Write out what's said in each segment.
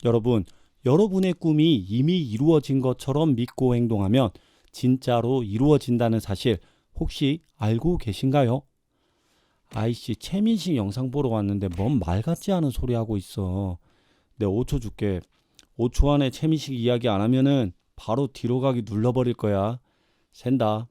여러분, 여러분의 꿈이 이미 이루어진 것처럼 믿고 행동하면 진짜로 이루어진다는 사실 혹시 알고 계신가요? 아이씨, 최민식 영상 보러 왔는데 뭔 말 같지 않은 소리 하고 있어. 내 5초 줄게. 5초 안에 최민식 이야기 안 하면은 바로 뒤로 가기 눌러버릴 거야. 샌다.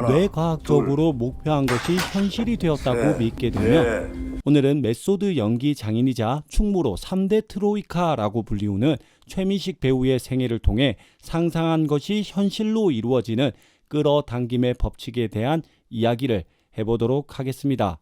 뇌과학적으로 목표한 것이 현실이 되었다고 믿게 되면 오늘은 메소드 연기 장인이자 충무로 3대 트로이카라고 불리우는 최민식 배우의 생애를 통해 상상한 것이 현실로 이루어지는 끌어당김의 법칙에 대한 이야기를 해보도록 하겠습니다.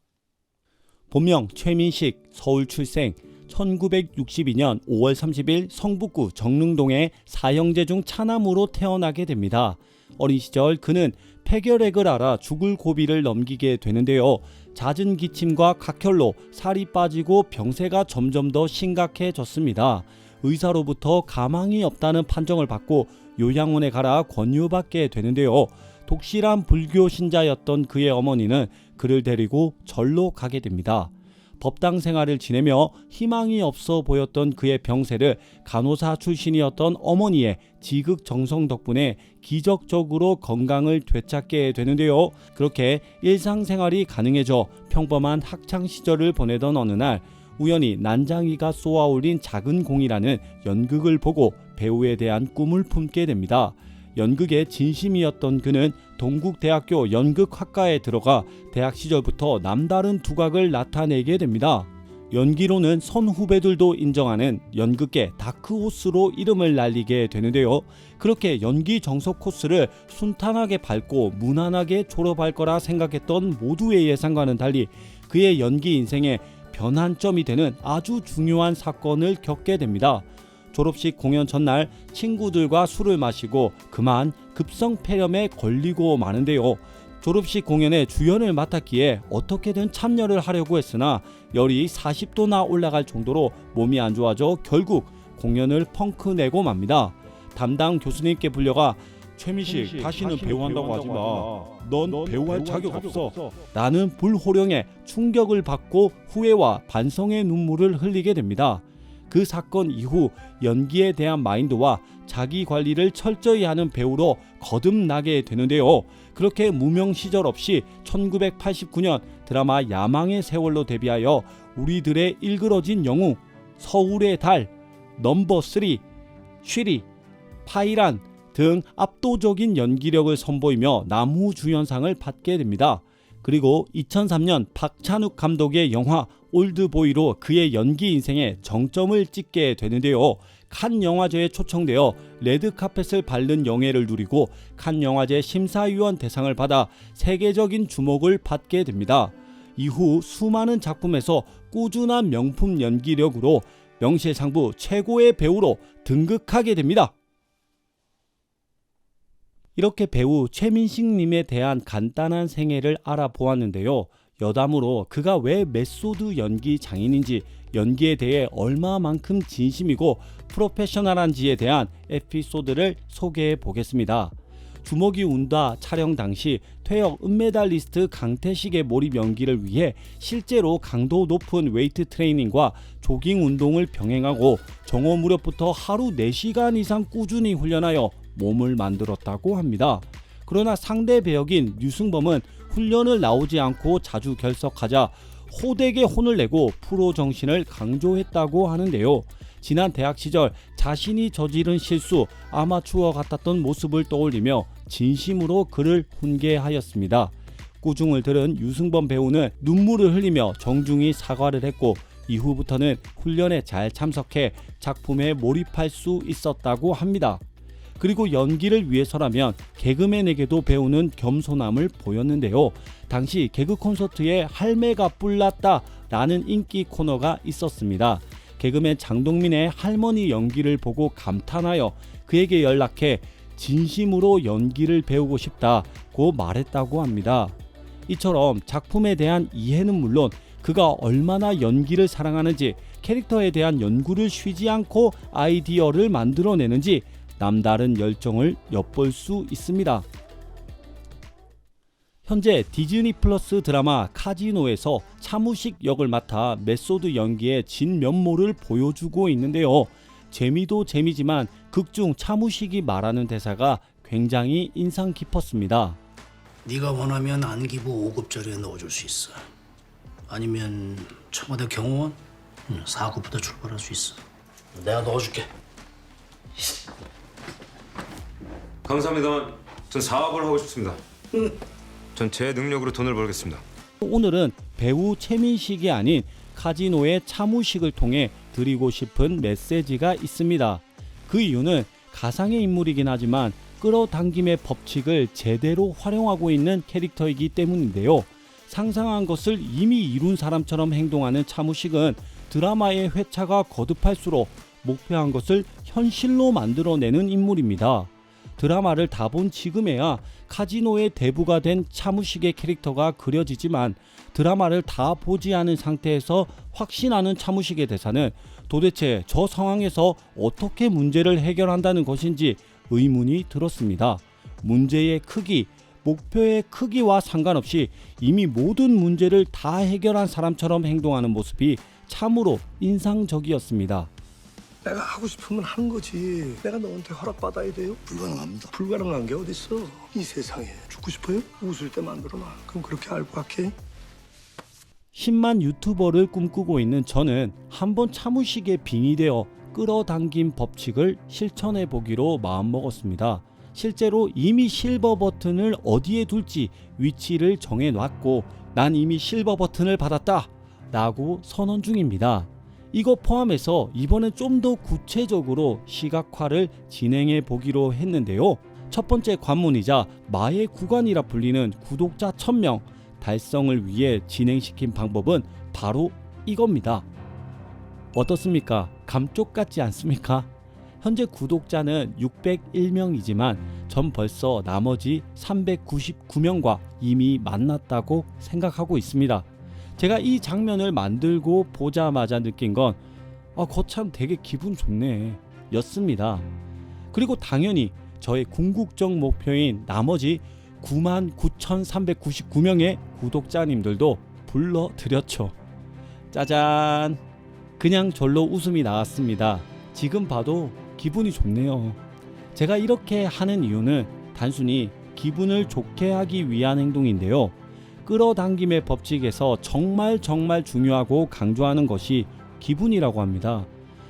본명 최민식, 서울 출생, 1962년 5월 30일 성북구 정릉동의 사형제 중 차남으로 태어나게 됩니다. 어린 시절 그는 폐결핵을 앓아 죽을 고비를 넘기게 되는데요. 잦은 기침과 각혈로 살이 빠지고 병세가 점점 더 심각해졌습니다. 의사로부터 가망이 없다는 판정을 받고 요양원에 가라 권유받게 되는데요. 독실한 불교 신자였던 그의 어머니는 그를 데리고 절로 가게 됩니다. 법당 생활을 지내며 희망이 없어 보였던 그의 병세를 간호사 출신이었던 어머니의 지극정성 덕분에 기적적으로 건강을 되찾게 되는데요. 그렇게 일상생활이 가능해져 평범한 학창시절을 보내던 어느 날 우연히 난장이가 쏘아올린 작은 공이라는 연극을 보고 배우에 대한 꿈을 품게 됩니다. 연극의 진심이었던 그는 동국대학교 연극학과에 들어가 대학 시절부터 남다른 두각을 나타내게 됩니다. 연기로는 선후배들도 인정하는 연극계 다크호스로 이름을 날리게 되는데요. 그렇게 연기 정석 코스를 순탄하게 밟고 무난하게 졸업할 거라 생각했던 모두의 예상과는 달리 그의 연기 인생에 변환점이 되는 아주 중요한 사건을 겪게 됩니다. 졸업식 공연 전날 친구들과 술을 마시고 그만 급성폐렴에 걸리고 마는데요. 졸업식 공연에 주연을 맡았기에 어떻게든 참여를 하려고 했으나 열이 40도나 올라갈 정도로 몸이 안 좋아져 결국 공연을 펑크 내고 맙니다. 담당 교수님께 불려가 최민식 다시는 배우한다고 하지마. 넌 배우할 자격 없어. 라는 불호령에 충격을 받고 후회와 반성의 눈물을 흘리게 됩니다. 그 사건 이후 연기에 대한 마인드와 자기 관리를 철저히 하는 배우로 거듭나게 되는데요. 그렇게 무명 시절 없이 1989년 드라마 야망의 세월로 데뷔하여 우리들의 일그러진 영웅, 서울의 달, 넘버 3, 쉬리, 파이란 등 압도적인 연기력을 선보이며 남우주연상을 받게 됩니다. 그리고 2003년 박찬욱 감독의 영화 올드보이로 그의 연기 인생에 정점을 찍게 되는데요. 칸 영화제에 초청되어 레드카펫을 밟는 영예를 누리고 칸 영화제 심사위원 대상을 받아 세계적인 주목을 받게 됩니다. 이후 수많은 작품에서 꾸준한 명품 연기력으로 명실상부 최고의 배우로 등극하게 됩니다. 이렇게 배우 최민식님에 대한 간단한 생애를 알아보았는데요. 여담으로 그가 왜 메소드 연기 장인인지, 연기에 대해 얼마만큼 진심이고 프로페셔널한지에 대한 에피소드를 소개해 보겠습니다. 주먹이 운다 촬영 당시 퇴역 은메달리스트 강태식의 몰입 연기를 위해 실제로 강도 높은 웨이트 트레이닝과 조깅 운동을 병행하고 정오 무렵부터 하루 4시간 이상 꾸준히 훈련하여 몸을 만들었다고 합니다. 그러나 상대 배역인 류승범은 훈련을 나오지 않고 자주 결석하자 호되게 혼을 내고 프로 정신을 강조했다고 하는데요. 지난 대학 시절 자신이 저지른 실수, 아마추어 같았던 모습을 떠올리며 진심으로 그를 훈계하였습니다. 꾸중을 들은 유승범 배우는 눈물을 흘리며 정중히 사과를 했고 이후부터는 훈련에 잘 참석해 작품에 몰입할 수 있었다고 합니다. 그리고 연기를 위해서라면 개그맨에게도 배우는 겸손함을 보였는데요. 당시 개그 콘서트에 할매가 뿔났다 라는 인기 코너가 있었습니다. 개그맨 장동민의 할머니 연기를 보고 감탄하여 그에게 연락해 진심으로 연기를 배우고 싶다고 말했다고 합니다. 이처럼 작품에 대한 이해는 물론 그가 얼마나 연기를 사랑하는지, 캐릭터에 대한 연구를 쉬지 않고 아이디어를 만들어내는지 남다른 열정을 엿볼 수 있습니다. 현재 디즈니 플러스 드라마 카지노에서 차무식 역을 맡아 메소드 연기의 진면모를 보여주고 있는데요. 재미도 재미지만 극중 차무식이 말하는 대사가 굉장히 인상 깊었습니다. 네가 원하면 안기부 5급짜리에 넣어줄 수 있어. 아니면 청와대 경호원 4급부터 출발할 수 있어. 내가 넣어줄게. 감사합니다만 전 사업을 하고 싶습니다. 전 제 능력으로 돈을 벌겠습니다. 오늘은 배우 최민식이 아닌 카지노의 차무식을 통해 드리고 싶은 메시지가 있습니다. 그 이유는 가상의 인물이긴 하지만 끌어당김의 법칙을 제대로 활용하고 있는 캐릭터이기 때문인데요. 상상한 것을 이미 이룬 사람처럼 행동하는 차무식은 드라마의 회차가 거듭할수록 목표한 것을 현실로 만들어내는 인물입니다. 드라마를 다 본 지금에야 카지노의 대부가 된 차무식의 캐릭터가 그려지지만 드라마를 다 보지 않은 상태에서 확신하는 차무식의 대사는 도대체 저 상황에서 어떻게 문제를 해결한다는 것인지 의문이 들었습니다. 문제의 크기, 목표의 크기와 상관없이 이미 모든 문제를 다 해결한 사람처럼 행동하는 모습이 참으로 인상적이었습니다. 내가 하고 싶으면 하는 거지. 내가 너한테 허락받아야 돼요? 불가능합니다. 불가능한 게 어딨어. 이 세상에 죽고 싶어요? 웃을 때 만들어놔. 그럼 그렇게 알고 할게. 10만 유튜버를 꿈꾸고 있는 저는 한번 차무식에 빙의되어 끌어당긴 법칙을 실천해 보기로 마음먹었습니다. 실제로 이미 실버 버튼을 어디에 둘지 위치를 정해 놨고 난 이미 실버 버튼을 받았다 라고 선언 중입니다. 이거 포함해서 이번엔 좀 더 구체적으로 시각화를 진행해 보기로 했는데요. 첫 번째 관문이자 마의 구간이라 불리는 구독자 1000명 달성을 위해 진행시킨 방법은 바로 이겁니다. 어떻습니까? 감쪽 같지 않습니까? 현재 구독자는 601명이지만 전 벌써 나머지 399명과 이미 만났다고 생각하고 있습니다. 제가 이 장면을 만들고 보자마자 느낀 건 거참 되게 기분 좋네 였습니다. 그리고 당연히 저의 궁극적 목표인 나머지 99,399명의 구독자님들도 불러드렸죠. 짜잔! 그냥 절로 웃음이 나왔습니다. 지금 봐도 기분이 좋네요. 제가 이렇게 하는 이유는 단순히 기분을 좋게 하기 위한 행동인데요. 끌어당김의 법칙에서 정말 중요하고 강조하는 것이 기분이라고 합니다.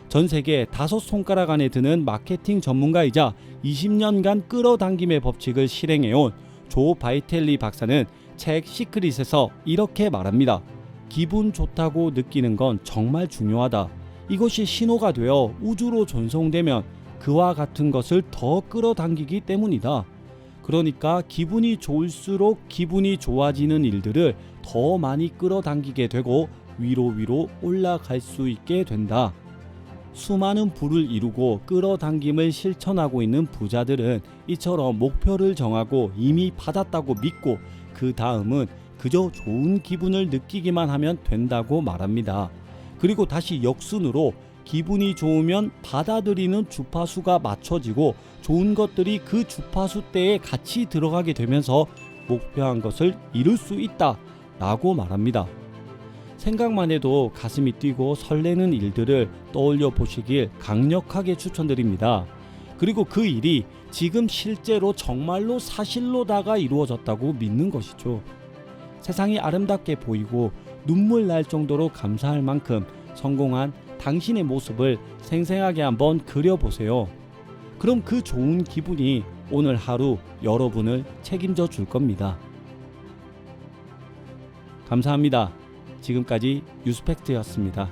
전 세계 5손가락 안에 드는 마케팅 전문가이자 20년간 끌어당김의 법칙을 실행해온 조 바이텔리 박사는 책 시크릿에서 이렇게 말합니다. 기분 좋다고 느끼는 건 정말 중요하다. 이것이 신호가 되어 우주로 전송되면 그와 같은 것을 더 끌어당기기 때문이다. 그러니까 기분이 좋을수록 기분이 좋아지는 일들을 더 많이 끌어당기게 되고 위로 올라갈 수 있게 된다. 수많은 부를 이루고 끌어당김을 실천하고 있는 부자들은 이처럼 목표를 정하고 이미 받았다고 믿고 그 다음은 그저 좋은 기분을 느끼기만 하면 된다고 말합니다. 그리고 다시 역순으로 기분이 좋으면 받아들이는 주파수가 맞춰지고 좋은 것들이 그 주파수대에 같이 들어가게 되면서 목표한 것을 이룰 수 있다 라고 말합니다. 생각만 해도 가슴이 뛰고 설레는 일들을 떠올려 보시길 강력하게 추천드립니다. 그리고 그 일이 지금 실제로 정말로 사실로다가 이루어졌다고 믿는 것이죠. 세상이 아름답게 보이고 눈물 날 정도로 감사할 만큼 성공한 당신의 모습을 생생하게 한번 그려보세요. 그럼 그 좋은 기분이 오늘 하루 여러분을 책임져 줄 겁니다. 감사합니다. 지금까지 유스펙트였습니다.